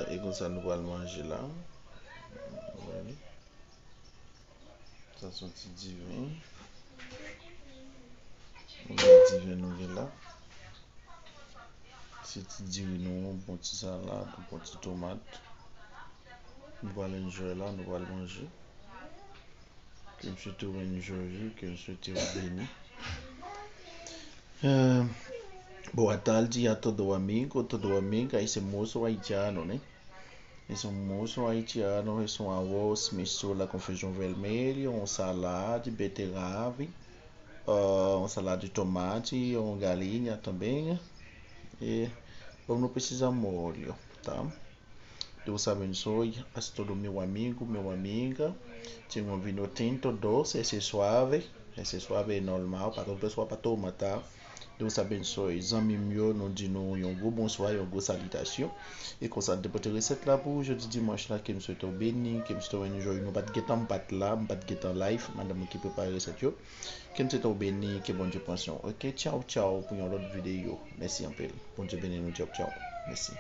Et comme ça, nous allons manger là. Ça, c'est un petit divin. On va divin nous là. C'est petit divin nous, un bon petit salade, un bon petit tomate. Nous allons jouer là, nous allons manger. Que M. Touré Georges, que M. Théo béni. Boa tarde a todo amigo, esse moço haitiano, né? Esse moço haitiano, esse arroz mistura com feijão vermelho, um salada de beterraba, uma salada de tomate, uma galinha também, e não precisa molho, tá? Deus abençoe a todo meu amigo, minha amiga. Tem um vinho tinto doce, esse é normal para o pessoal para tomar, tá? Deus abençoe. Zami meu não de no yongo bonsoir, yongo salutation. E com ça depois de receita lá pour jeudi dimanche là que me souhaite béni, que me souhaite une journée nous pas de guetan pas là, pas de guetan live, madame qui prépare recette yo. Que me souhaite béni, que bon Dieu pension. OK, ciao ciao pour une autre vidéo. Merci un peu. Bon Dieu béni nous ciao ciao. Merci.